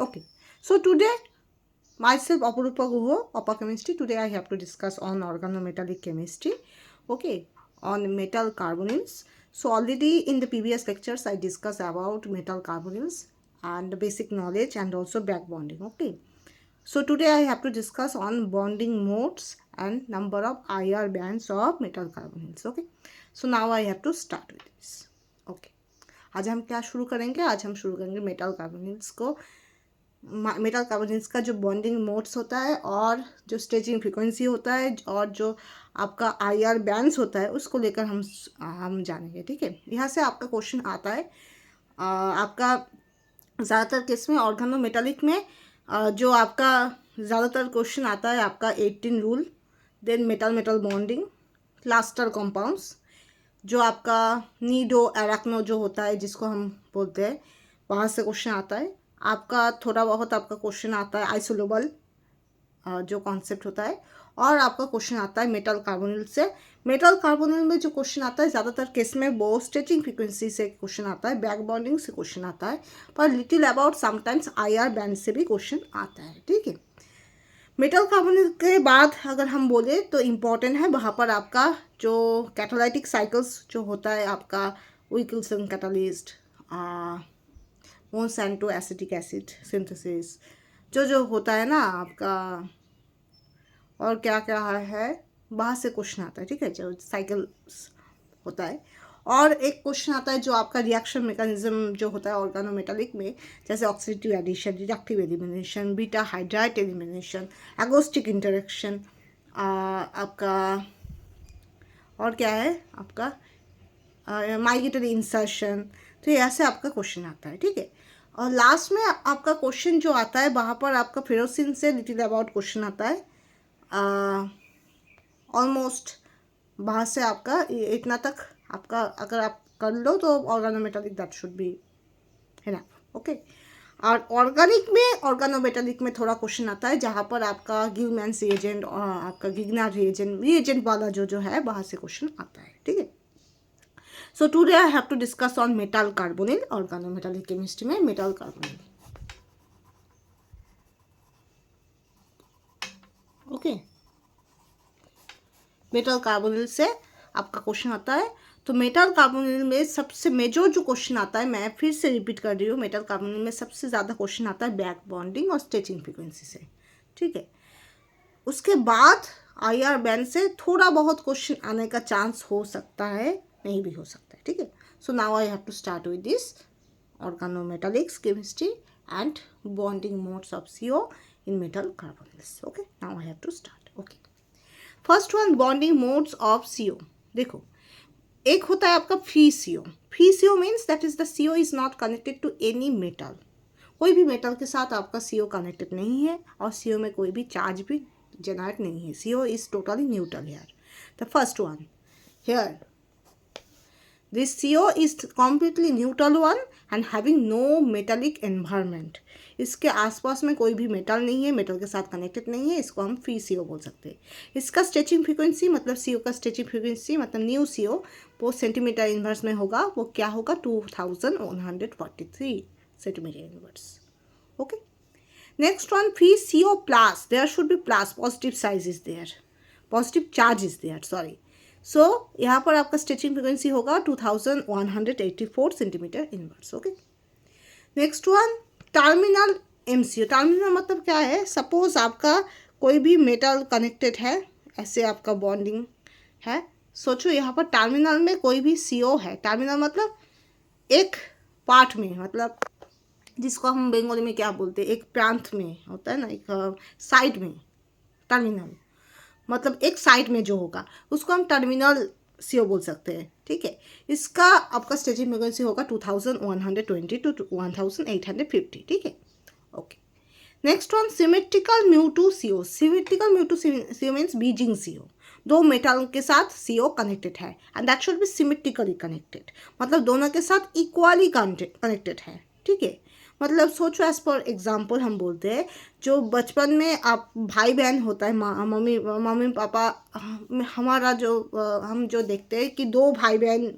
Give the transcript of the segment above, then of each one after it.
Okay, so today myself Aparupa Guho, Upper Chemistry. Today I have to discuss on organometallic chemistry. Okay, on metal carbonyls. So already in the previous lectures I discussed about metal carbonyls and the basic knowledge and also back bonding. Okay, so today I have to discuss on bonding modes and number of IR bands of metal carbonyls. Okay, so now I have to start with this. Okay, आज हम क्या शुरू करेंगे? आज हम शुरू करेंगे metal carbonyls को, मेटल कार्बोनिल्स का जो बॉन्डिंग मोड्स होता है और जो स्ट्रेचिंग फ्रीक्वेंसी होता है और जो आपका आईआर बैंड्स होता है उसको लेकर हम जानेंगे. ठीक है, यहाँ से आपका क्वेश्चन आता है आपका ज़्यादातर केस में ऑर्गेनोमेटालिक में जो आपका ज़्यादातर क्वेश्चन आता है आपका 18 rule, then metal metal bonding, cluster compounds, जो आपका नीडो एराक्नो जो होता है जिसको हम बोलते हैं, वहाँ से क्वेश्चन आता है. आपका थोड़ा बहुत आपका क्वेश्चन आता है आइसोलेबल जो कॉन्सेप्ट होता है, और आपका क्वेश्चन आता है मेटल कार्बोनिल से. मेटल कार्बोनिल में जो क्वेश्चन आता है ज़्यादातर केस में वो स्ट्रेचिंग फ्रीक्वेंसी से क्वेश्चन आता है, बैक बॉन्डिंग से क्वेश्चन आता है, पर little about sometimes IR band से भी क्वेश्चन आता है. ठीक है, मेटल कार्बोनिल के बाद अगर हम बोले तो इम्पॉर्टेंट है वहाँ पर आपका जो कैटालाइटिक साइकिल्स जो होता है आपका Wilkinson catalyst, Monsanto acetic acid synthesis जो होता है ना आपका, और क्या क्या है वहाँ से क्वेश्चन आता है. ठीक है, जो साइकिल्स होता है. और एक क्वेश्चन आता है जो आपका रिएक्शन मैकेनिज्म जो होता है ऑर्गेनोमेटालिक में, जैसे oxidative addition, reductive elimination, beta hydride elimination, agostic interaction, आपका और क्या है आपका माइग्रेटरी इंसर्शन. तो ऐसे आपका क्वेश्चन आता है. ठीक है, और लास्ट में आपका क्वेश्चन जो आता है वहाँ पर आपका फेरोसिन से लिटिल अबाउट क्वेश्चन आता है. ऑलमोस्ट वहाँ से आपका इतना तक आपका अगर आप कर लो तो ऑर्गेनोमेटालिक दैट शुड बी है ना. ओके, और ऑर्गेनोमेटालिक में थोड़ा क्वेश्चन आता है जहाँ पर आपका गिलमैन्स रिएजेंट और आपका गिग्नार रिएजेंट वाला जो है वहाँ से क्वेश्चन आता है. ठीक है, so today I have to discuss on metal carbonyl. Organometallic chemistry में metal carbonyl. Okay, metal carbonyl से आपका क्वेश्चन आता है. तो मेटल कार्बोनिल में सबसे मेजर जो क्वेश्चन आता है, मैं फिर से रिपीट कर रही हूँ, मेटल कार्बोनिल में सबसे ज़्यादा क्वेश्चन आता है बैक बॉन्डिंग और स्ट्रेचिंग फ्रीक्वेंसी से. ठीक है, उसके बाद आईआर बैंड से थोड़ा बहुत क्वेश्चन आने का चांस हो सकता है, नहीं भी हो सकता है. ठीक है, so now I have to start with this organometallics chemistry and bonding modes of CO in metal carbonyls. Okay, now I have to start. Okay, first one bonding modes of CO. देखो, एक होता है आपका free CO. Free CO means that is the CO is not connected to any metal. कोई भी metal के साथ आपका CO कनेक्टेड नहीं है और CO में कोई भी चार्ज भी जनरेट नहीं है. CO is totally neutral here. The first one here, this CO is completely neutral one and having no metallic environment. इसके आसपास में कोई भी मेटल नहीं है, मेटल के साथ कनेक्टेड नहीं है, इसको हम फ्री CO बोल सकते हैं. इसका स्ट्रेचिंग फ्रीक्वेंसी मतलब CO का स्ट्रेचिंग फ्रीक्वेंसी मतलब न्यू CO वो सेंटीमीटर इन्वर्स में होगा. वो क्या होगा? 2143 centimetre inverse. Okay, next one free CO plus. There should be plus, positive size is there, positive charge is there, sorry. So यहाँ पर आपका स्ट्रेचिंग फ्रीक्वेंसी होगा 2184 centimetre inverse. Okay, next one terminal MCO. Terminal मतलब क्या है? Suppose आपका कोई भी मेटल कनेक्टेड है, ऐसे आपका बॉन्डिंग है. सोचो यहाँ पर टर्मिनल में कोई भी CO है. टर्मिनल मतलब एक पार्ट में, मतलब जिसको हम बंगाली में क्या बोलते हैं, एक प्रांत में होता है ना, एक साइड में. टर्मिनल मतलब एक साइड में जो होगा उसको हम टर्मिनल CO बोल सकते हैं. ठीक है, इसका आपका स्ट्रेचिंग फ्रीक्वेंसी होगा 2120 टू 1850. ठीक है, ओके. नेक्स्ट वन सिमेट्रिकल म्यू2 CO. सिमेट्रिकल म्यू2 CO मीन्स बीजिंग CO. दो मेटल के साथ CO कनेक्टेड है and that should be symmetrically connected, मतलब दोनों के साथ इक्वली कनेक्टेड है. ठीक है, मतलब सोचो एज पर एग्जाम्पल हम बोलते हैं जो बचपन में आप भाई बहन होता है, मम्मी पापा, हमारा जो हम जो देखते हैं कि दो भाई बहन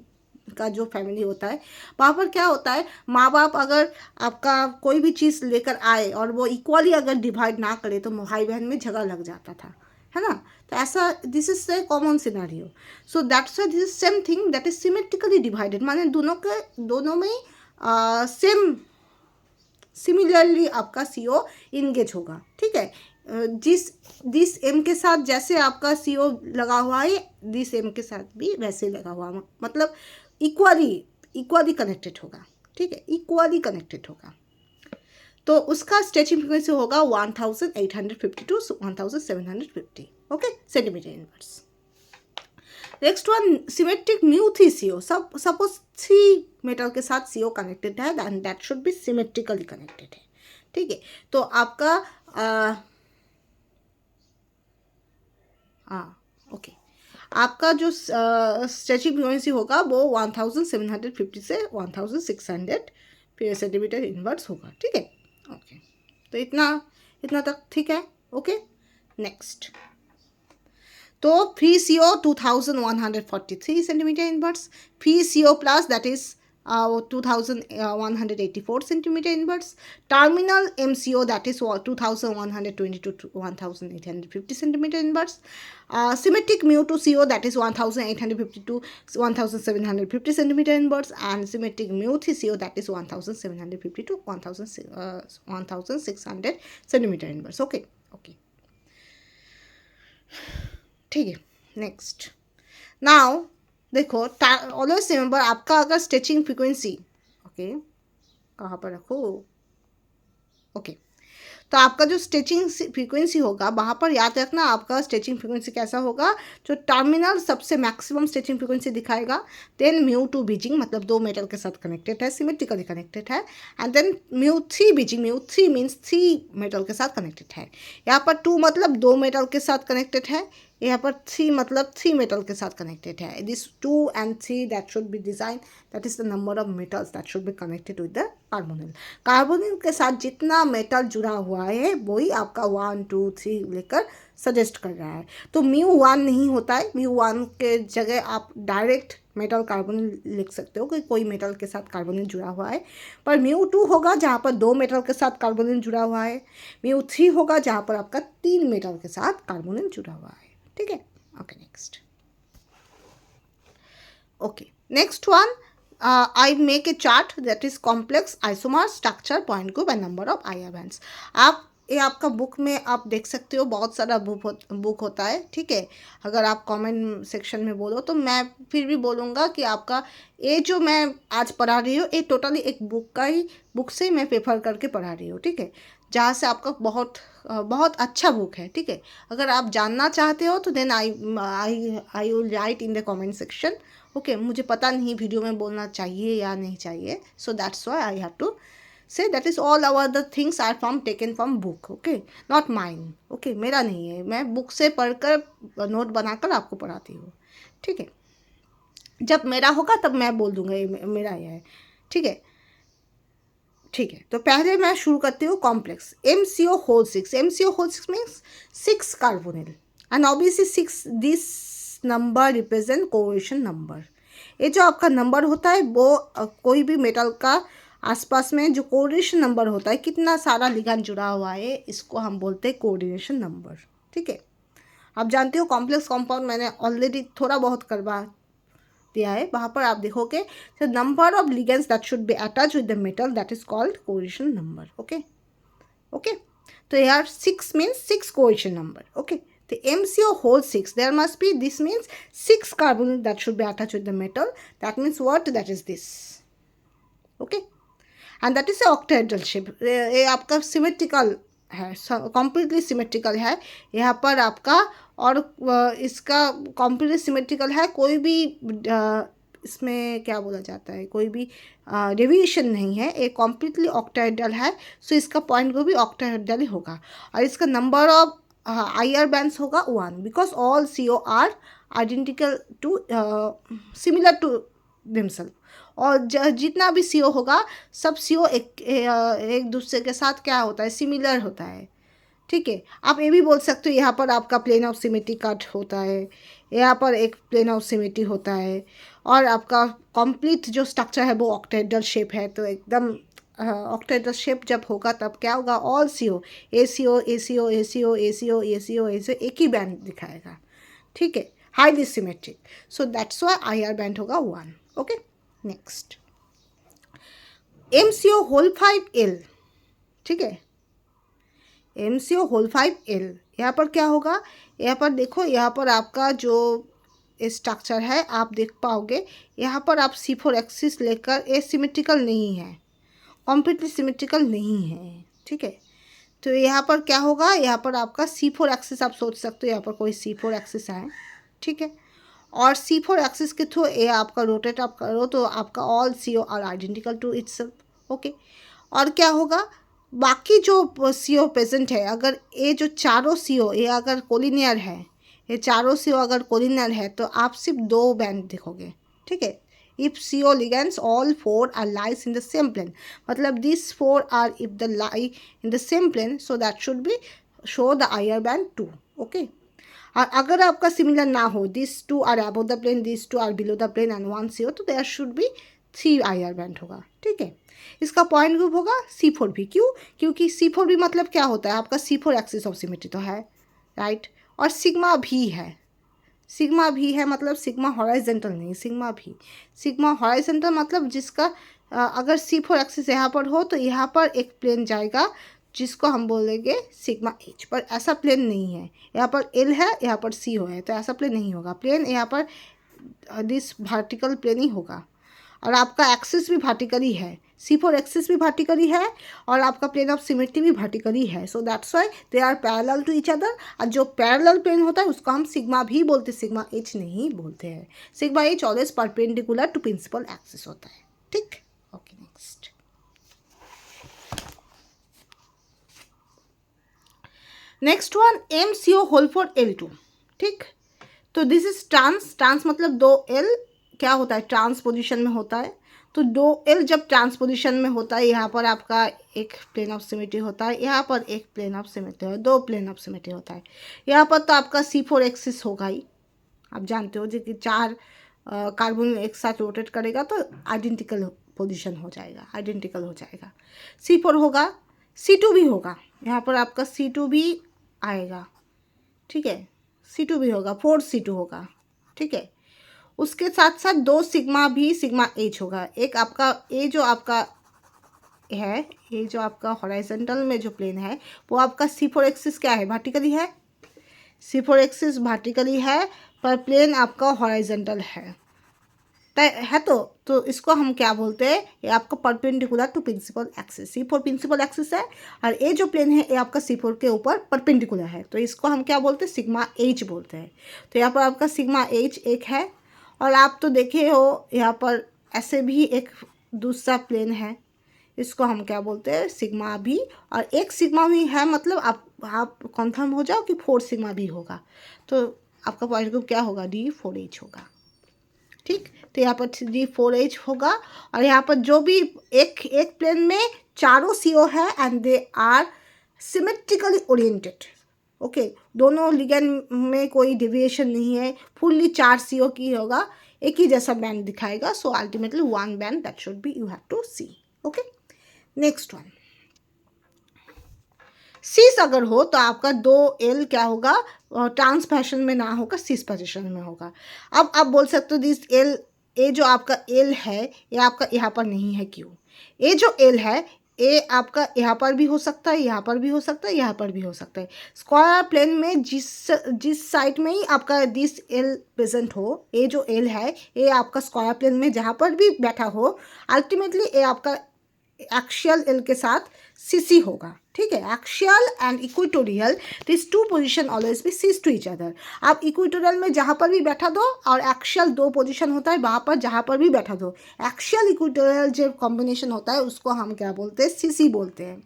का जो फैमिली होता है, वहाँ पर क्या होता है, माँ बाप अगर आपका कोई भी चीज़ लेकर आए और वो इक्वली अगर डिवाइड ना करे तो भाई बहन में झगड़ा लग जाता था, है ना। तो ऐसा, this is a common scenario. So that's why this is same thing that is symmetrically divided, माने दोनों में सेम सिमिलरली आपका CO इंगेज होगा, ठीक है। दिस M के साथ जैसे आपका CO लगा हुआ है, दिस M के साथ भी वैसे लगा हुआ, मतलब इक्वली कनेक्टेड होगा, ठीक है, इक्वली कनेक्टेड होगा। तो उसका स्ट्रेचिंग फ्रीक्वेंसी होगा 1850 to 1750, okay, centimetre inverse. Next one, symmetric μ3 CO। Suppose 3 metal के साथ CO कनेक्टेड है, and that should be symmetrically connected है, ठीक है। तो आपका ओके, आपका जो स्ट्रेचिंग फ्रीक्वेंसी होगा वो 1750 से 1600 फिर सेंटीमीटर इनवर्स होगा, ठीक है। ओके, तो इतना तक ठीक है, ओके। नेक्स्ट, तो free CO 2143 centimetre inverse, free CO plus that is 2184 centimetre inverse, terminal MCO that is 2120 to 1850 centimeter inverse, symmetric mu2 CO that is 1850 to 1750 centimeter inverse, and symmetric mu3 CO that is 1750 to 1600 centimeter inverse, okay, ठीक है। Next, now देखो, always remember, आपका अगर stretching frequency, okay, कहाँ पर रखो, okay, तो आपका जो स्ट्रेचिंग फ्रीक्वेंसी होगा वहाँ पर याद रखना, आपका स्ट्रेचिंग फ्रीक्वेंसी कैसा होगा, जो टर्मिनल सबसे मैक्सिमम स्ट्रेचिंग फ्रीक्वेंसी दिखाएगा, देन μ2 बीजिंग, मतलब 2 मेटल के साथ कनेक्टेड है, सिमेट्रिकली कनेक्टेड है, and then μ3 bridging, μ3 means 3 metal के साथ कनेक्टेड है। यहाँ पर 2 मतलब 2 मेटल के साथ कनेक्टेड है, यहाँ पर 3 मतलब 3 मेटल के साथ कनेक्टेड है। This 2 and 3 that should B design, that is the number of metals that should be connected with the carbonyl. Carbonyl के साथ जितना मेटल जुड़ा हुआ है वही आपका 1 2 3 लेकर सजेस्ट कर रहा है। तो μ1 नहीं होता है, μ1 के जगह आप डायरेक्ट मेटल कार्बोनिल लिख सकते हो कि कोई मेटल के साथ कार्बोनिल जुड़ा हुआ है, पर μ2 होगा जहाँ पर 2 मेटल के साथ कार्बोनिल जुड़ा हुआ है, μ3 होगा जहाँ पर आपका 3 मेटल के साथ कार्बोनिल जुड़ा हुआ है, ठीक है। Okay, next, okay, next one, I make a chart that is complex isomer structure point group and number of IR bands. आप ये आपका बुक में आप देख सकते हो, बहुत सारा बुक होता है, ठीक है। अगर आप कमेंट सेक्शन में बोलो तो मैं फिर भी बोलूँगा कि आपका ये जो मैं आज पढ़ा रही हूँ ये टोटली एक बुक से मैं प्रेफर करके पढ़ा रही हूँ, ठीक है, जहाँ से आपका बहुत अच्छा बुक है, ठीक है। अगर आप जानना चाहते हो तो then I will write in the comment section, okay. मुझे पता नहीं वीडियो में बोलना चाहिए या नहीं चाहिए, so that's why I have to say that is all our the things are taken from book, okay, not mine, okay, मेरा नहीं है, मैं बुक से पढ़कर नोट बनाकर आपको पढ़ाती हूँ, ठीक है। जब मेरा होगा तब मैं बोल दूँगा ये मेरा ये है, ठीक है, ठीक है। तो पहले मैं शुरू करती हूँ complex MCO whole 6। MCO whole 6 means 6 carbonyl, and obviously 6 this number represent correlation number. ये जो आपका नंबर होता है वो कोई भी मेटल का आसपास में जो कोरिलेशन नंबर होता है, कितना सारा लिगैंड जुड़ा हुआ है, इसको हम बोलते हैं कोरिलेशन नंबर, ठीक है। आप जानते हो कॉम्प्लेक्स कंपाउंड मैंने ऑलरेडी थोड़ा बहुत करवा दिया है, वहाँ पर आप देखोगे the number of ligands that should be attach with the metal that is called correlation number, okay. तो यार 6 means 6 correlation number, okay. The MCO whole 6, there must be, this means 6 carbon that should be attached with the metal, that means what, that is this, okay, and that is a octahedral shape। ये आपका symmetrical है, completely symmetrical है यहाँ पर आपका, और इसका completely symmetrical है, कोई भी इसमें क्या बोला जाता है, कोई भी डेविएशन नहीं है, ये कम्प्लीटली ऑक्टाहेड्रल है, सो इसका पॉइंट को भी ऑक्टाहेड्रल ही होगा, और इसका नंबर ऑफ IR bands होगा 1, because all CO are identical to similar to themselves, और जितना भी CO होगा सब CO एक दूसरे के साथ क्या होता है, सिमिलर होता है, ठीक है। आप ये भी बोल सकते हो यहाँ पर आपका प्लेन ऑफ सिमेट्री कट होता है, यहाँ पर एक प्लेन ऑफ सिमेट्री होता है, और आपका कंप्लीट जो स्ट्रक्चर है वो ऑक्टाहेड्रल शेप है, तो एकदम ऑक्टाहेड्रल शेप जब होगा तब क्या होगा, all CO ACO ACO ACO ACO ACO ACO एक ही बैंड दिखाएगा, ठीक है, highly symmetric, so that's Y IR band होगा 1। Okay, next MCO whole 5L, ठीक है, MCO होल 5L, यहाँ पर क्या होगा, यहाँ पर देखो, यहाँ पर आपका जो स्ट्रक्चर है आप देख पाओगे, यहाँ पर आप C4 एक्सिस लेकर एसिमेट्रिकल नहीं है, कम्प्लीटली सिमेट्रिकल नहीं है, ठीक है। तो यहाँ पर क्या होगा, यहाँ पर आपका C4 एक्सिस आप सोच सकते हो, यहाँ पर कोई C4 एक्सिस है, ठीक है, और C4 एक्सिस के थ्रू ये आपका रोटेट आप करो तो आपका all CO are identical to itself, okay. और क्या होगा, बाकी जो CO प्रेजेंट है, अगर ये जो चारों CO ये अगर कोलिनियर है, ये चारों CO अगर कोलिनियर है तो आप सिर्फ 2 बैंड देखोगे, ठीक है। If CO ligands all 4 are lies in the same plane, मतलब these 4 are if the lie in the same plane, so that should be show the IR band 2, okay। और अगर आपका सिमिलर ना हो, these 2 are above the plane, these 2 are below the plane and 1 CO, तो there should be 3 IR band होगा, ठीक है। इसका पॉइंट ग्रुप होगा C4 भी, क्यों, क्योंकि C4 भी मतलब क्या होता है, आपका C4 एक्सिस ऑफ सिमेट्री तो है, राइट, और सिग्मा भी है, सिग्मा भी है, मतलब सिग्मा हॉराइजेंटल नहीं, सिग्मा भी, सिग्मा हॉराइजेंटल मतलब जिसका अगर C4 एक्सिस यहाँ पर हो तो यहाँ पर एक प्लेन जाएगा जिसको हम बोलेंगे सिग्मा H, पर ऐसा प्लेन नहीं है, यहाँ पर L है, यहाँ पर CO है, तो ऐसा प्लेन नहीं होगा, प्लेन यहाँ पर दिस वर्टिकल प्लेन ही होगा, और आपका एक्सिस भी वर्टिकली है, C4 एक्सिस भी वर्टिकली है, और आपका प्लेन ऑफ सिमेट्री भी वर्टिकली है, so that's why they are parallel to each other. और जो पैरेलल प्लेन होता है उसको हम सिग्मा भी बोलते, सिग्मा H नहीं बोलते हैं, sigma H always perpendicular to principal axis होता है, ठीक, okay. Next next one MCO whole for L2, ठीक, तो दिस इज ट्रांस, ट्रांस मतलब 2L क्या होता है, ट्रांस पोजिशन में होता है, तो 2L जब ट्रांस पोजिशन में होता है, यहाँ पर आपका एक प्लेन ऑफ सिमेट्री होता है, यहाँ पर एक प्लेन ऑफ सिमेट्री है, 2 प्लेन ऑफ सिमेट्री होता है, यहाँ पर तो आपका C4 एक्सिस होगा ही, आप जानते हो जी कि 4 कार्बन एक साथ रोटेट करेगा तो आइडेंटिकल पोजीशन हो जाएगा, आइडेंटिकल हो जाएगा, C4 होगा, C2 भी होगा, यहाँ पर आपका C2 भी आएगा, ठीक है, C2 भी होगा, 4C2 होगा, ठीक है। उसके साथ साथ 2 सिग्मा भी सिग्मा H होगा, एक आपका ये जो आपका है, ये जो आपका हॉराइजेंटल में जो प्लेन है वो आपका C4 एक्सिस क्या है, वर्टिकली है, C4 एक्सिस वर्टिकली है, पर प्लेन आपका हॉराइजेंटल है तो इसको हम क्या बोलते हैं, ये आपका perpendicular to principal axis, C4 principal axis है, और ये जो प्लेन है ये आपका C4 के ऊपर परपेंडिकुलर है, तो इसको हम क्या बोलते हैं, सिग्मा H बोलते हैं। तो यहाँ पर आपका सिग्मा H एक है, और आप तो देखे हो यहाँ पर ऐसे भी एक दूसरा प्लेन है, इसको हम क्या बोलते हैं, सिग्मा भी, और एक सिग्मा भी है, मतलब आप कन्फर्म हो जाओ कि 4 सिग्मा भी होगा, तो आपका पॉइंट ग्रुप क्या होगा, D4H होगा, ठीक। तो यहाँ पर D4H होगा, और यहाँ पर जो भी एक प्लेन में चारों CO है and they are symmetrically oriented, okay, दोनों लिगेंड में कोई डेविएशन नहीं है, फुल्ली 4 CO की होगा, एक ही जैसा बैंड दिखाएगा, so ultimately 1 band that should be you have to see, okay. Next one, सिस अगर हो तो आपका 2L क्या होगा, ट्रांस फैशन में ना होगा, सिस पोजिशन में होगा। अब आप बोल सकते हो दिस L, ये जो आपका L है ये आपका यहाँ पर नहीं है, क्यों, ये जो L है ये आपका यहाँ पर भी हो सकता है, यहाँ पर भी हो सकता है, यहाँ पर भी हो सकता है, स्क्वायर प्लेन में जिस साइड में ही आपका दिस L प्रेजेंट हो, ये जो L है ये आपका स्क्वायर प्लेन में जहाँ पर भी बैठा हो, अल्टीमेटली ये आपका एक्शियल L के साथ CC होगा, ठीक है, axial and equatorial, this 2 position always be cis to each other. आप इक्वेटोरियल में जहाँ पर भी बैठा दो, और एक्शियल 2 पोजीशन होता है वहाँ पर जहाँ पर भी बैठा दो, एक्शियल इक्वेटोरियल जो कॉम्बिनेशन होता है उसको हम क्या बोलते हैं, CC बोलते हैं।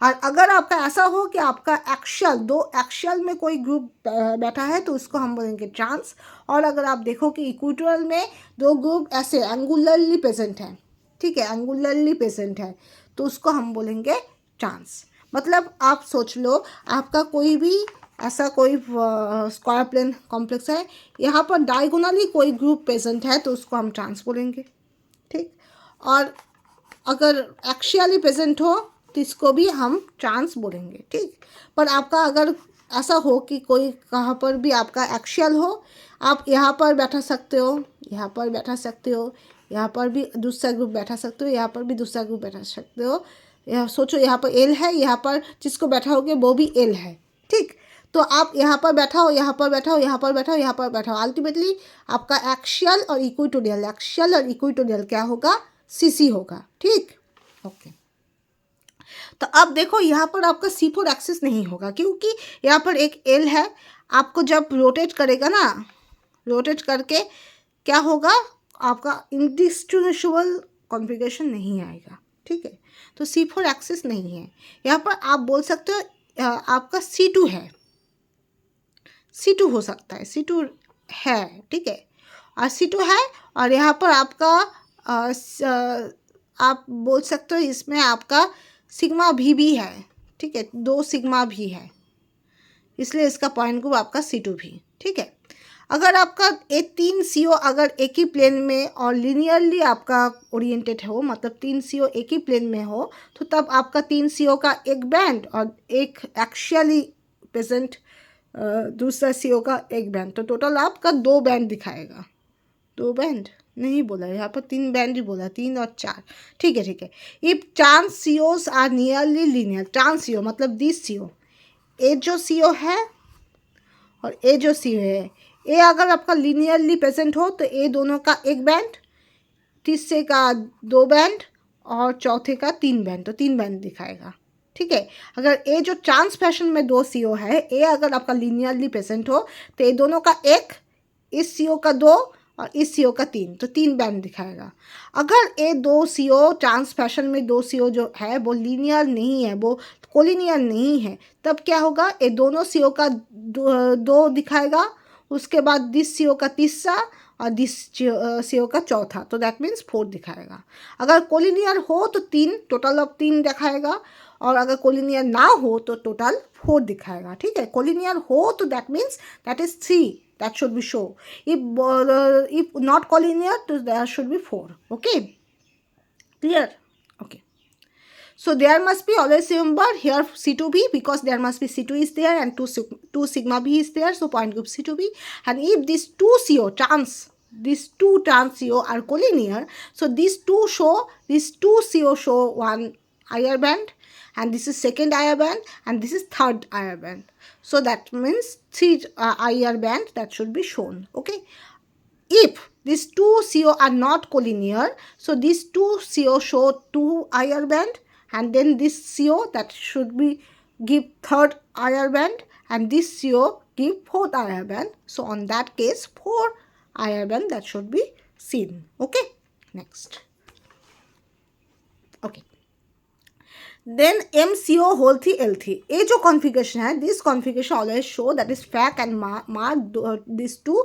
और अगर आपका ऐसा हो कि आपका एक्शियल 2 एक्शियल में कोई ग्रुप बैठा है तो उसको हम बोलेंगे ट्रांस, और अगर आप देखो कि इक्वेटोरियल में 2 ग्रुप ऐसे एंगुलरली प्रेजेंट हैं, ठीक है, एंगुलरली प्रेजेंट है, तो उसको हम बोलेंगे ट्रांस। मतलब आप सोच लो आपका कोई भी ऐसा कोई स्क्वायर प्लेन कॉम्प्लेक्स है, यहाँ पर डायगोनली कोई ग्रुप प्रेजेंट है तो उसको हम ट्रांस बोलेंगे, ठीक। और अगर एक्शियली प्रेजेंट हो तो इसको भी हम ट्रांस बोलेंगे, ठीक। पर आपका अगर ऐसा हो कि कोई कहाँ पर भी आपका एक्शियल हो, आप यहाँ पर बैठा सकते हो, यहाँ पर बैठा सकते हो, यहाँ पर भी दूसरा ग्रुप बैठा सकते हो, यहाँ पर भी दूसरा ग्रुप बैठा सकते हो। यह सोचो यहाँ पर एल है, यहाँ पर जिसको बैठाओगे वो भी एल है, ठीक। तो आप यहाँ पर बैठा हो, यहाँ पर बैठा हो, यहाँ पर बैठा हो, यहाँ पर बैठा हो, अल्टीमेटली आपका एक्शियल और इक्वेटोरियल क्या होगा, सीसी होगा, ठीक। ओके, तो अब देखो यहाँ पर आपका C4 एक्सिस नहीं होगा क्योंकि यहाँ पर एक एल है। आपको जब रोटेट करेगा ना, रोटेट करके क्या होगा, आपका इंडिस्टिंग्विशेबल कॉन्फ़िगरेशन नहीं आएगा, ठीक है। तो C4 एक्सिस नहीं है यहाँ पर। आप बोल सकते हो आपका C2 है, C2 हो सकता है, C2 है, ठीक है। और C2 है और यहाँ पर आपका आप बोल सकते हो इसमें आपका सिग्मा भी है, ठीक है, 2 सिग्मा भी है, इसलिए इसका पॉइंट ग्रुप आपका C2 भी, ठीक है। अगर आपका ये 3 CO अगर एक ही प्लेन में और लीनियरली आपका ओरिएंटेड हो, मतलब 3 CO एक ही प्लेन में हो, तो तब आपका 3 CO का एक बैंड और एक एक्शियली प्रेजेंट दूसरा CO का एक बैंड, तो टोटल आपका 2 बैंड दिखाएगा। 2 बैंड नहीं बोला, यहाँ पर 3 बैंड ही बोला, 3 और 4, ठीक है, ठीक है। If trans COs are nearly linear, trans CO मतलब दिस CO, ए जो CO है और ए जो CO है, ए अगर आपका लीनियरली प्रेजेंट हो तो ए दोनों का एक बैंड, तीसरे का 2 बैंड और चौथे का 3 बैंड, तो 3 बैंड दिखाएगा, ठीक है। अगर ए जो ट्रांस फैशन में 2 CO है, ए अगर आपका लीनियरली प्रेजेंट हो तो ए दोनों का एक, इस CO का 2 और इस CO का 3, तो 3 बैंड दिखाएगा। अगर ए 2 CO ट्रांस फैशन में 2 CO जो है वो लीनियर नहीं है, वो कोलिनियर नहीं है, तब क्या होगा, ए दोनों CO का 2 दिखाएगा, उसके बाद दिस CO का तीसरा और दिस CO का चौथा, तो दैट मीन्स 4 दिखाएगा। अगर कोलिनियर हो तो 3, टोटल ऑफ 3 दिखाएगा, और अगर कोलिनियर ना हो तो टोटल 4 दिखाएगा, ठीक है। कोलिनियर हो तो that means that is 3, that should be show. If not collinear, there should be 4. Okay, clear? Okay, so there must be, always remember here C2b, because there must be C2 is there and 2 sigma b is there, so point group C2b. And if these 2 CO trans CO are collinear, so these two CO show one IR band, and this is second IR band, and this is third IR band. So that means 3 IR band that should be shown. Okay. If these 2 CO are not collinear, so these 2 CO show 2 IR band, and then this CO that should be give third IR band, and this CO give fourth IR band. So on that case, 4 IR band that should be seen. Okay. Next. Okay. Then MCO whole 3 L3, ये जो configuration है, this configuration always show that is FAC and MAR, these 2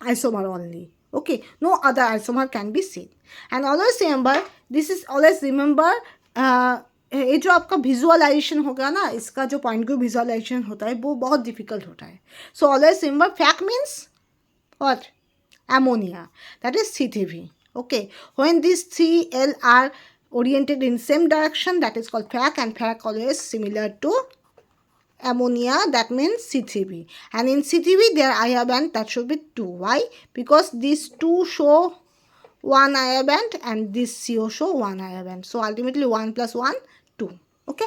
isomer only. Okay, no other isomer can be seen. And always remember, this is always remember, ये जो आपका visualisation होगा ना, इसका जो पॉइंट ग्रुप विजुअलाइजेशन होता है वो बहुत डिफिकल्ट होता है. So always remember fake means what? ammonia, that is C3V. Okay, when these 3L are oriented in same direction, that is called FAC, and FAC always similar to ammonia, that means C3V. And in C3V their IR band that should be 2. Why? Because these two show 1 IR band and this CO show 1 IR band. So ultimately 1 plus 1, 2. Okay.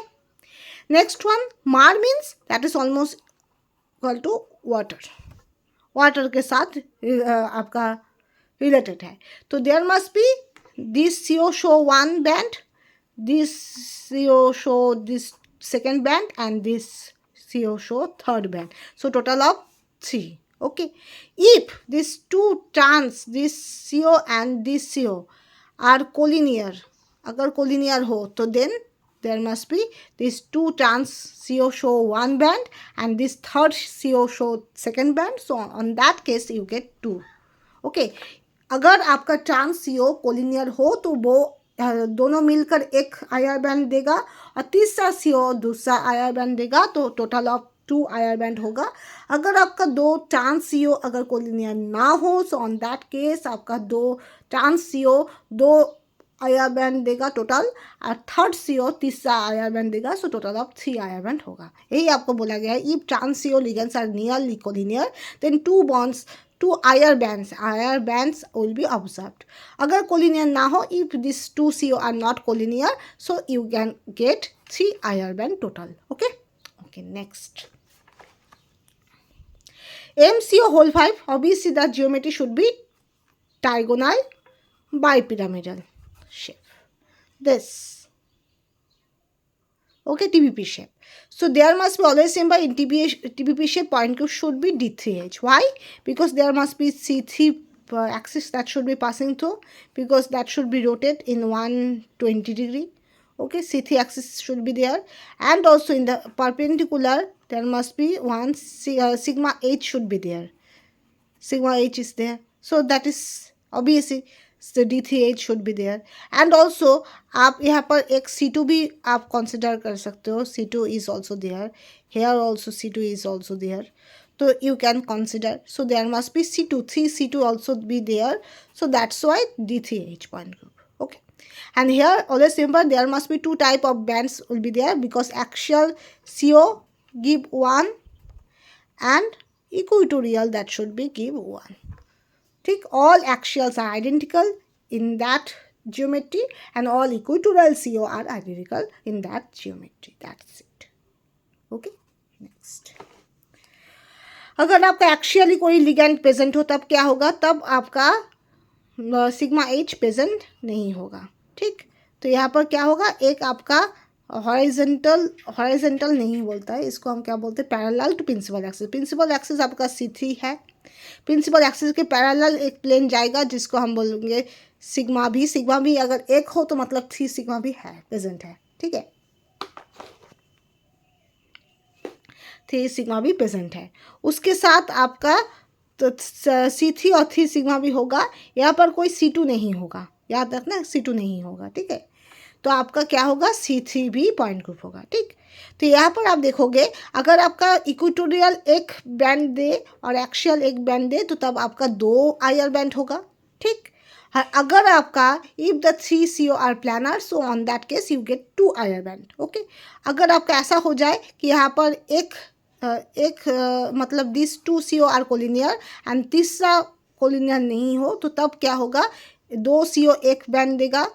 Next one, MAR means that is almost equal to water. Water के साथ आपका related है. तो there must be this CO show 1 band, this CO show this second band, and this CO show third band. So total of 3. Okay. If this two trans, this CO and this CO are collinear, अगर collinear हो तो then there must be these 2 trans CO show 1 band and this third CO show second band. So on that case you get 2. Okay. अगर आपका trans CO collinear हो तो वो दोनों मिलकर एक IR बैंड देगा और तीसरा CO दूसरा IR बैंड देगा, तो टोटल ऑफ 2 IR बैंड होगा। अगर आपका 2 ट्रांस CO अगर कोलिनियर ना हो, सो ऑन दैट केस आपका 2 ट्रांस CO 2 IR बैंड देगा टोटल, और थर्ड CO तीसरा IR बैंड देगा, so total of 3 IR band होगा। यही आपको बोला गया है, if trans CO ligands are nearly collinear then 2 IR bands will be observed. अगर कोलिनियर ना हो, if these 2 CO are not collinear, so you can get 3 IR band total. Okay, next. MCO whole 5, obviously the geometry should be diagonal bipyramidal shape. This. Okay, TBP shape. So there must be always same by in TBP shape point group should be D3H. Why? Because there must be C3 axis that should be passing through, because that should be rotated in 120 degree. Okay, C3 axis should be there, and also in the perpendicular there must be one sigma H should be there. Sigma H is there, so that is obviously the D3H should be there. And also आप यहाँ पर एक C2 भी आप consider कर सकते हो, C2 is also there, here also C2 is also there, so you can consider. So there must be C2, 3 C2 also be there, so that's why D3H point group. Okay, and here always remember there must be 2 type of bands will be there, because axial CO give 1 and equatorial that should be give 1. ठीक, all axials are identical in that geometry and all equatorial CO are identical in that geometry. That's it. Okay, next. अगर आपका एक्शियली कोई ligand present हो तब क्या होगा, तब आपका सिग्मा H प्रेजेंट नहीं होगा। ठीक, तो यहाँ पर क्या होगा, एक आपका हॉरिजॉन्टल नहीं बोलता है, इसको हम क्या बोलते हैं, parallel to principal axis. Principal axis आपका C3 है, प्रिंसिपल एक्सिस के पैरेलल एक प्लेन जाएगा जिसको हम बोलेंगे सिग्मा भी। सिग्मा भी अगर एक हो तो मतलब 3 सिग्मा भी है प्रेजेंट है। ठीक है, 3 सिग्मा भी प्रेजेंट है। उसके साथ आपका तो C3 और 3 सिग्मा भी होगा। यहाँ पर कोई C2 नहीं होगा, याद रखना C2 नहीं होगा। ठीक है, तो आपका क्या होगा, C3 भी पॉइंट ग्रुप होगा। ठीक, तो यहाँ पर आप देखोगे अगर आपका इक्वेटोरियल एक बैंड दे और एक्शियल एक बैंड दे तो तब आपका 2 IR बैंड होगा। ठीक, अगर आपका if the 3 CO are planar, so on that case you get 2 IR band. Okay, अगर आपका ऐसा हो जाए कि यहाँ पर एक मतलब this 2 CO are collinear and तीसरा कोलिनियर नहीं हो, तो तब क्या होगा, 2 CO एक बैंड देगा,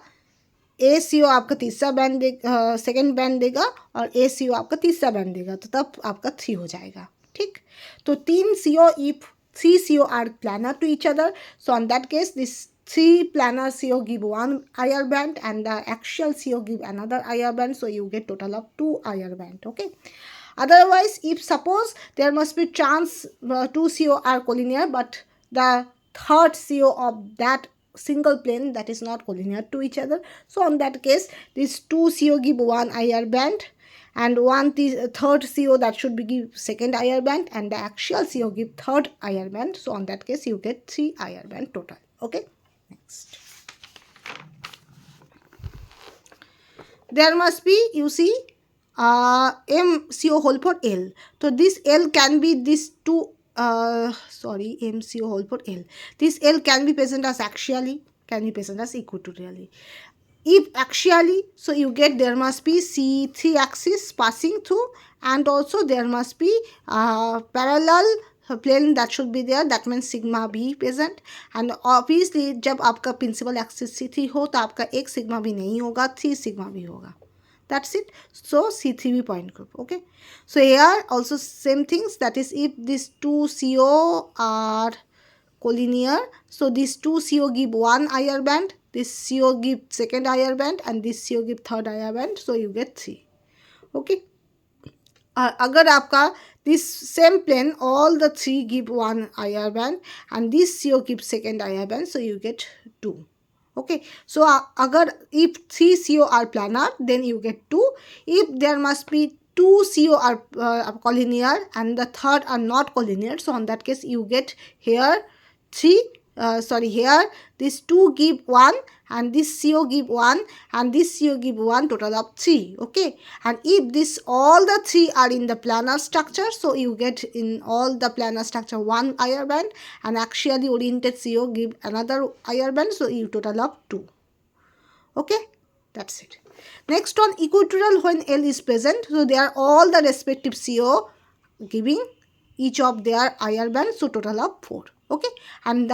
A CO आपका तीसरा बैंड देगा, सेकेंड बैंड देगा, और A CO आपका तीसरा बैंड देगा, तो तब आपका 3 हो जाएगा। ठीक, तो 3 CO if 3 CO are planar to each other, so on that case this 3 planar CO give 1 IR band and the axial CO give another IR band, so you get total of 2 IR band. Okay, otherwise if suppose there must be trans 2 CO are collinear but the third CO of that single plane that is not collinear to each other, so on that case these 2 CO give 1 IR band and third CO that should be give second IR band, and the axial CO give third IR band, so on that case you get 3 IR band total. Okay, next. There must be, you see, MCO whole for L. So this L can be this two, MCO whole for L. This L can be present as axially, can be present as equatorially. If axially, so you get there must be C3 axis passing through, and also there must be parallel plane that should be there, that means sigma B present. And obviously जब आपका principal axis C3 हो तो आपका एक sigma भी नहीं होगा, 3 sigma भी होगा. That's it. So C3B point group. Okay, so here also same things, that is if these 2 CO are collinear, so these 2 CO give 1 IR band, this CO give second IR band, and this CO give third IR band, so you get 3. Okay, अगर आपका this same plane all the 3 give 1 IR band and this CO gives second IR band, so you get 2. Okay, so agar if 3 CO are planar, then you get 2. If there must be 2 CO are collinear and the third are not collinear, so on that case you get here 3 sorry, here these 2 give 1 and this CO give 1 and this CO give 1, total of 3. Okay, and if this all the 3 are in the planar structure, so you get in all the planar structure 1 IR band, and axially oriented CO give another IR band, so you total of 2. Okay, that's it. Next one, equatorial when L is present, so they are all the respective CO giving each of their IR band, so total of 4. Okay, and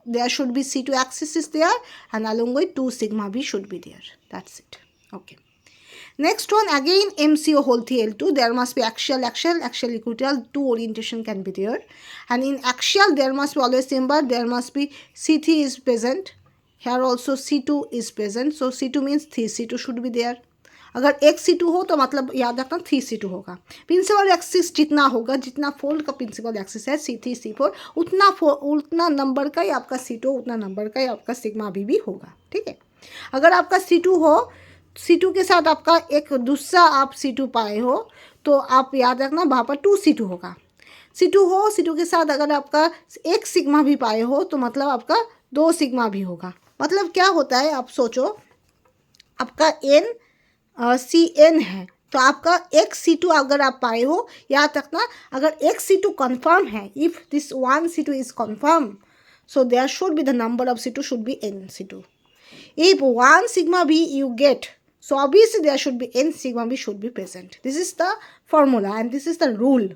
there should be C2 axis is there, and along with 2 sigma B should be there. That's it. Okay. Next one, again MCO whole L2, there must be axial, equatorial, 2 orientation can be there, and in axial there must be always remember there must be C3 is present. Here also C2 is present, so C2 means 3 C2 should be there. अगर एक C2 हो तो मतलब याद रखना 3 C2 होगा. Principal axis जितना होगा, जितना फोल्ड का प्रिंसिपल एक्सिस है C3 C4, उतना नंबर का ही आपका C2, उतना नंबर का ही आपका सिग्मा भी होगा. ठीक है. अगर आपका C2 हो, C2 के साथ आपका एक दूसरा आप C2 पाए हो, तो आप याद रखना वहाँ पर 2 C2 होगा. C2 हो, C2 के साथ अगर आपका एक सिग्मा भी पाए हो, तो मतलब आपका 2 सिग्मा भी होगा. मतलब क्या होता है, आप सोचो आपका N CN है, तो आपका एक C2 अगर आप पाए हो, याद रखना अगर एक C2 confirm है, if this one C2 is confirm, so there should be the number of C2 should be N C2. If 1 sigma B you get, so obviously there should be N sigma B should be present. This is the formula and this is the rule.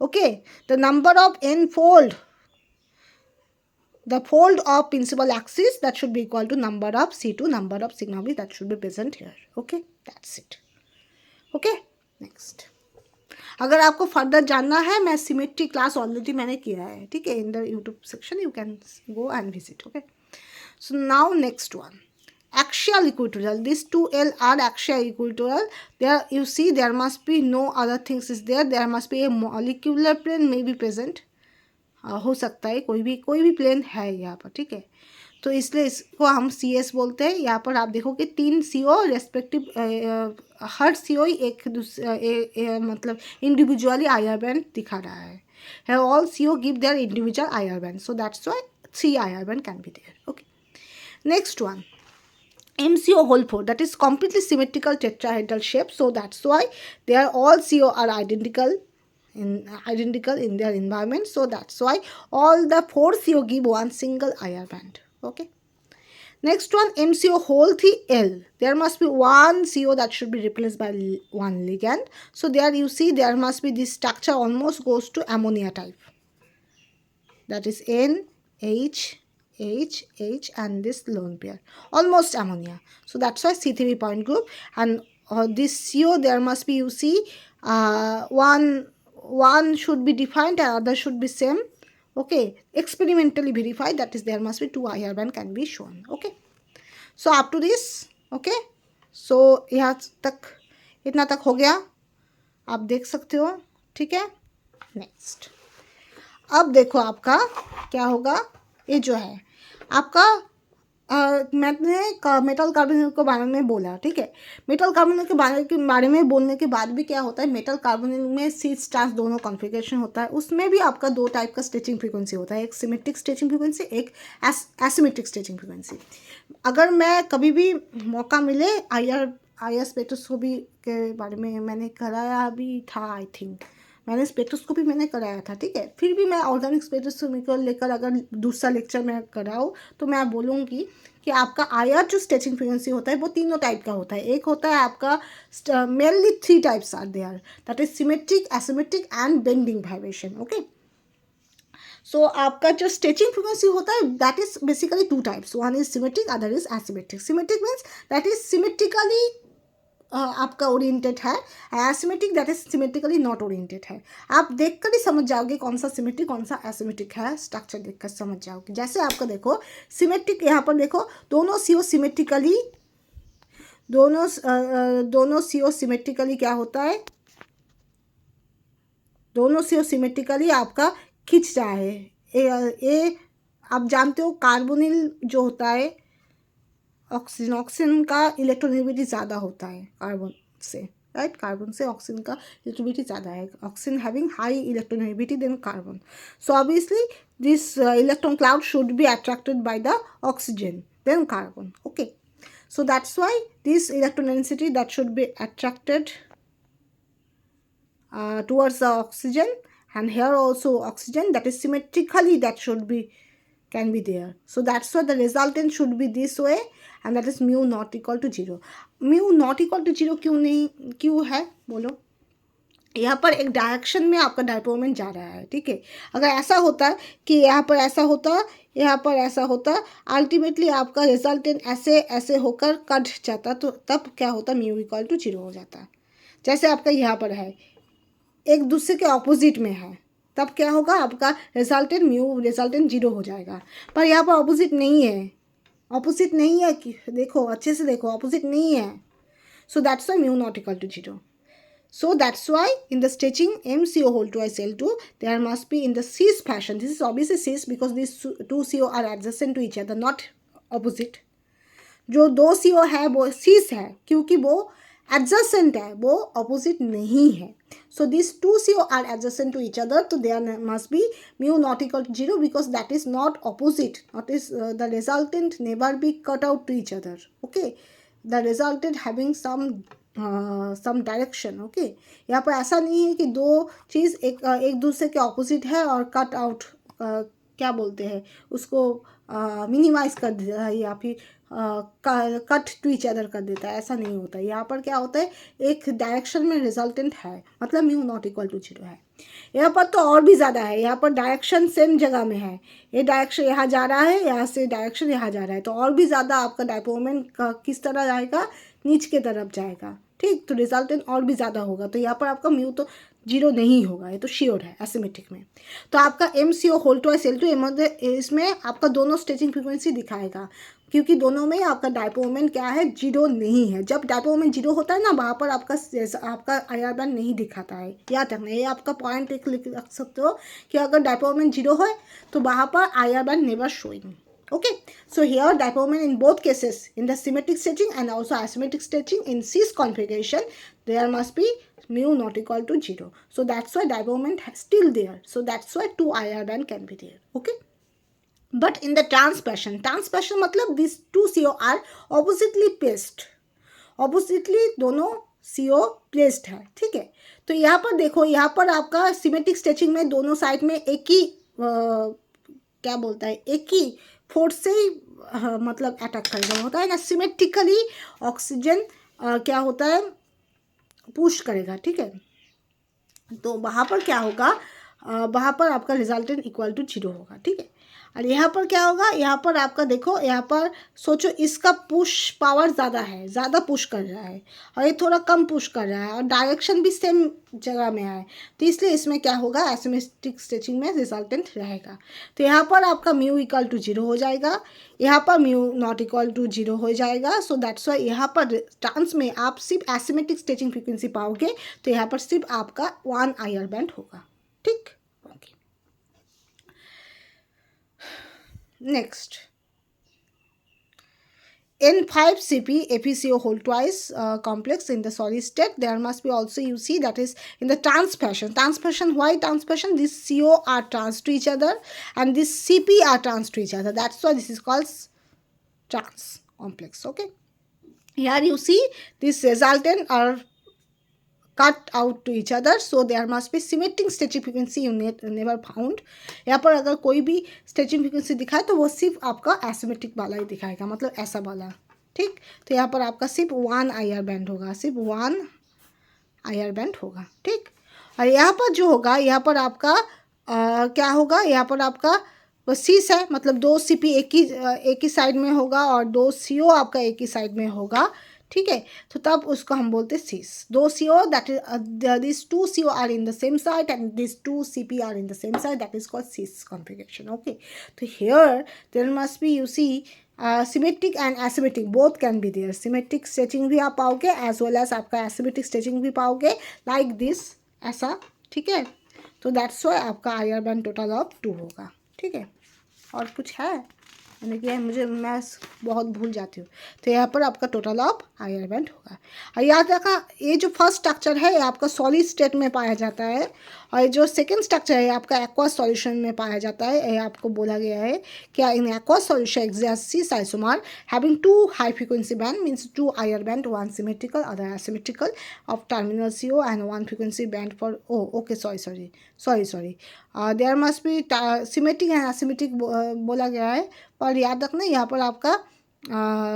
Okay, the number of N fold, the fold of principal axis, that should be equal to number of C2, number of sigma B, that should be present here. Okay, that's it. Okay, next. अगर आपको further जानना है, मैं symmetry class already मैंने किया है. ठीक है, in the YouTube section you can go and visit. Okay, so now next one, axial equatorial. These 2L are axial equatorial. There you see there must be no other things is there. There must be a molecular plane may be present. हो सकता है कोई भी plane है यहाँ पर. ठीक है, तो इसलिए इसको हम CS बोलते हैं. यहाँ पर आप देखोगे 3 CO रेस्पेक्टिव, हर CO एक दूसरे मतलब इंडिविजुअली IR बैंड दिखा रहा है. All CO give their individual IR band, so that's why 3 IR band can be there. Okay, next one, MCO whole 4, that is completely symmetrical tetrahedral shape, so that's why they are all CO are identical in their environment, so that's why all the 4 CO give one single IR band. Okay, next one, MCO whole 3L, there must be one CO that should be replaced by one ligand, so there you see there must be this structure almost goes to ammonia type, that is NH and this lone pair, almost ammonia, so that's why C3 point group. And this CO there must be, you see, one should be defined and other should be same. Okay, experimentally verified, that is there must be 2 IR band can be shown. Okay, so up to this. Okay, so यहाँ तक, इतना तक हो गया, आप देख सकते हो. ठीक है, नेक्स्ट. अब देखो आपका क्या होगा, ये जो है आपका मैंने मेटल कार्बोनेट के बारे में बोला. ठीक है, मेटल कार्बोनेट के बारे में बोलने के बाद भी क्या होता है, मेटल कार्बोनेट में सिस ट्रांस दोनों कॉन्फ़िगरेशन होता है. उसमें भी आपका 2 टाइप का स्ट्रेचिंग फ्रीक्वेंसी होता है, एक सिमेट्रिक स्ट्रेचिंग फ्रीक्वेंसी, एक एसिमेट्रिक स्ट्रेचिंग फ्रीक्वेंसी. अगर मैं कभी भी मौका मिले, IR स्पेक्ट्रोस्कोपी के बारे में मैंने कराया भी था, आई थिंक मैंने स्पेक्ट्रोस्कोपी मैंने कराया था. ठीक है, फिर भी मैं ऑर्गेनिक स्पेक्ट्रोस्कोपी को लेकर अगर दूसरा लेक्चर मैं कराऊँ तो मैं बोलूँगी कि आपका IR जो स्ट्रेचिंग फ्रीक्वेंसी होता है वो तीनों टाइप का होता है. एक होता है आपका mainly 3 types are there, that is symmetric, asymmetric and bending vibration. Okay, so आपका जो स्ट्रेचिंग फ्रीक्वेंसी होता है that is basically 2 types, one is symmetric, other is asymmetric. Symmetric means that is symmetrically आपका ओरिएंटेड है, asymmetric that is symmetrically not oriented है. आप देखकर ही समझ जाओगे कौन सा सिमेट्रिक कौन सा एसिमेट्रिक है, स्ट्रक्चर देखकर समझ जाओगे. जैसे आपका देखो सिमेट्रिक, यहाँ पर देखो दोनों CO सिमेट्रिकली, दोनों CO सिमेट्रिकली क्या होता है, दोनों CO सिमेट्रिकली आपका खींच रहा है. ये आप जानते हो कार्बोनिल जो होता है ऑक्सीजन का इलेक्ट्रोनेगेटिविटी ज़्यादा होता है कार्बन से. राइट। कार्बन से ऑक्सीजन का इलेक्ट्रोनेगेटिविटी ज़्यादा है, oxygen having high electronegativity then carbon, so obviously this electron cloud should be attracted by the oxygen then carbon, okay. So that's why this electron density that should be attracted towards the oxygen, and here also oxygen that is symmetrically that should be can be there. So that's why the resultant should be this way, and that is mu not equal to 0. Mu not equal to 0 क्यों नहीं, क्यों है बोलो? यहाँ पर एक direction में आपका डायपोल मोमेंट जा रहा है, ठीक है। अगर ऐसा होता कि यहाँ पर ऐसा होता, यहाँ पर ऐसा होता, अल्टीमेटली आपका रिजल्टेंट ऐसे ऐसे होकर कट जाता, तो तब क्या होता, म्यू इक्वल टू 0 हो जाता। जैसे आपका यहाँ पर है, एक दूसरे के ऑपोजिट में है, तब क्या होगा, आपका रिजल्टेंट म्यू रिजल्टेंट 0 हो जाएगा। पर यहाँ पर ऑपोजिट नहीं है, ऑपोजिट नहीं है, देखो अच्छे से देखो, ऑपोजिट नहीं है, so that's why mu not equal to 0. So that's why in the stretching MCO whole twice L2 there must be in the cis fashion. This is obviously cis because these two CO are adjacent to each other, not opposite. जो दो CO है वो cis है क्योंकि वो adjacent है, वो opposite नहीं है. So these two CO are adjacent to each other, so there must be mu not equal to 0 because that is not opposite. That is the resultant never be cut out to each other. Okay, the resultant having some direction, okay. यहाँ पर ऐसा नहीं है कि दो चीज़ एक दूसरे के ऑपोजिट है और कट आउट क्या बोलते हैं उसको, मिनिमाइज कर देता है या फिर कट टू ईच अदर कर देता है, ऐसा नहीं होता है। यहाँ पर क्या होता है, एक डायरेक्शन में रिजल्टेंट है, मतलब म्यू नॉट इक्वल टू 0 है। यहाँ पर तो और भी ज़्यादा है, यहाँ पर डायरेक्शन सेम जगह में है, ये डायरेक्शन यहाँ जा रहा है, यहाँ से डायरेक्शन यहाँ जा रहा है, तो और भी ज़्यादा आपका डायपोल मोमेंट किस तरह जाएगा, नीचे की तरफ जाएगा, ठीक। तो रिजल्टेंट और भी ज़्यादा होगा, तो यहाँ पर आपका म्यू तो 0 नहीं होगा, ये तो श्योर है एसिमेट्रिक में। तो आपका MCO होल ट्वाइस L2 इसमें आपका दोनों स्ट्रेचिंग फ्रीक्वेंसी दिखाएगा, क्योंकि दोनों में आपका डायपोल मोमेंट क्या है, 0 नहीं है। जब डायपोल मोमेंट 0 होता है ना, वहाँ पर आपका IR बैंड नहीं दिखाता है, याद रखना। ये आपका पॉइंट एक लिख सकते हो कि अगर डायपोल मोमेंट 0 है तो वहाँ पर IR band never showing. Okay, so here dipole moment in both cases, in the symmetric stretching and also asymmetric stretching in cis configuration, there must be mu not equal to 0. So that's why dipole moment is still there. So that's why 2 IR band can be there. Okay. But in the transposition मतलब these two CO are oppositely placed. Oppositely दोनों CO placed है, ठीक है। तो यहाँ पर देखो, यहाँ पर आपका सिमेट्रिक स्ट्रेचिंग में दोनों साइड में एक ही क्या बोलता है, एक ही फोर्स से ही मतलब अटैक करेगा, होता है ना। सिमेट्रिकली ऑक्सीजन क्या होता है, पुश करेगा, ठीक है। तो वहाँ पर क्या होगा, वहाँ पर आपका रिजल्टेंट इक्वल टू 0 होगा, ठीक है। और यहाँ पर क्या होगा, यहाँ पर आपका देखो, यहाँ पर सोचो इसका पुश पावर ज़्यादा है, ज़्यादा पुश कर रहा है, और ये थोड़ा कम पुश कर रहा है, और डायरेक्शन भी सेम जगह में है, तो इसलिए इसमें क्या होगा, एसिमेट्रिक स्ट्रेचिंग में रिजल्टेंट रहेगा। तो यहाँ पर आपका म्यू इक्वल टू 0 हो जाएगा, यहाँ पर म्यू नॉट इक्वल टू 0 हो जाएगा। सो दैट्स वाई यहाँ पर ट्रांस में आप सिर्फ एसिमेट्रिक स्ट्रेचिंग फ्रीक्वेंसी पाओगे, तो यहाँ पर सिर्फ आपका 1 IR बैंड होगा, ठीक। Next, N5CP FeCO whole twice complex in the solid state, there must be also UC, that is in the transposition. Why transposition? These CO are trans to each other and these CP are trans to each other. That's why this is called trans complex. Okay. Here you see this resultant are cut out to each other, so there must be symmetric stretching frequency you never found. यहाँ पर अगर कोई भी stretching frequency दिखाए तो वो सिर्फ आपका एसिमेट्रिक वाला ही दिखाएगा, मतलब ऐसा वाला, ठीक। तो यहाँ पर आपका सिर्फ 1 IR बैंड होगा, सिर्फ 1 IR बैंड होगा, ठीक। और यहाँ पर जो होगा, यहाँ पर आपका क्या होगा, यहाँ पर आपका वो सीस है, मतलब 2 CP एक ही साइड में होगा और 2 CO आपका एक ही साइड में होगा, ठीक है। तो तब उसको हम बोलते सीस। 2 CO that is these 2 CO are in the same side and these 2 CP are in the same side, that is called cis configuration. Okay, so here there must be, you see, symmetric and asymmetric both can be there. Symmetric stretching भी आप पाओगे as well as आपका asymmetric stretching भी पाओगे, like this ऐसा, ठीक है। तो that's why आपका IR band total of 2 होगा, ठीक है। और कुछ है मैंने किया है, मैं बहुत भूल जाती हूँ। तो यहाँ पर आपका टोटल ऑफ हायर बैंड होगा। और याद रखा, ये जो फर्स्ट स्ट्रक्चर है ये आपका सॉलिड स्टेट में पाया जाता है, और जो सेकेंड स्ट्रक्चर है आपका एक्वस सॉल्यूशन में पाया जाता है। ये आपको बोला गया है क्या, in aqueous solution exist 6 isomer having 2 high frequency band, means 2 higher band, 1 symmetrical other asymmetrical of terminal CO and 1 frequency band for, oh okay, sorry, there must be symmetric and asymmetric बोला गया है, पर याद रखना यहाँ पर आपका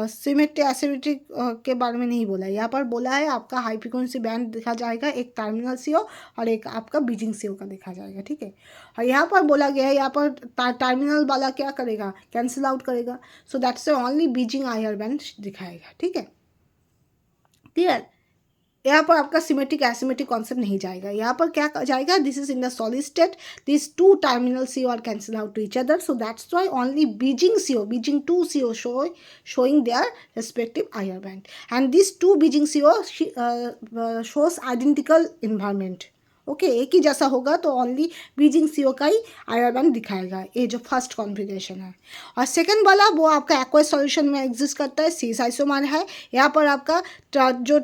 symmetric asymmetric के बारे में नहीं बोला है। यहाँ पर बोला है आपका हाई फ्रिक्वेंसी बैंड देखा जाएगा, एक टर्मिनल CO और एक आपका बीजिंग CO का देखा जाएगा, ठीक है। और यहाँ पर बोला गया है, यहाँ पर टर्मिनल वाला क्या करेगा, कैंसिल आउट करेगा, so that's only bridging higher band दिखाएगा, ठीक है, क्लियर। यहाँ पर आपका सिमेट्रिक एसिमेट्रिक कॉन्सेप्ट नहीं जाएगा। यहाँ पर क्या जाएगा, this is in the solid state, this 2 terminal CO are cancel out to each other, so that's why only bridging CO, bridging 2 CO showing their respective higher band, and these 2 Beijing CO shows identical environment, okay एक ही जैसा होगा, तो only bridging CO का ही higher band दिखाएगा। ये जो first configuration है। और सेकंड वाला वो आपका एक्वस सॉल्यूशन में एग्जिस्ट करता है, 6 आइसोमर है। यहाँ पर आपका जो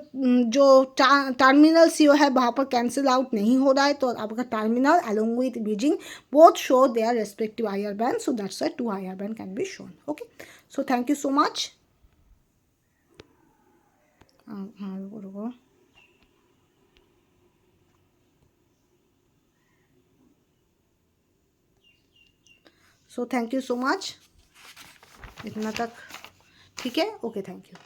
टर्मिनल CO है वहाँ पर कैंसिल आउट नहीं हो रहा है, तो आपका terminal along with bridging both show their respective higher band, so that's why 2 higher band can be shown, okay. So thank you so much. रुको so thank you so much, इतना तक ठीक है, ओके, थैंक यू।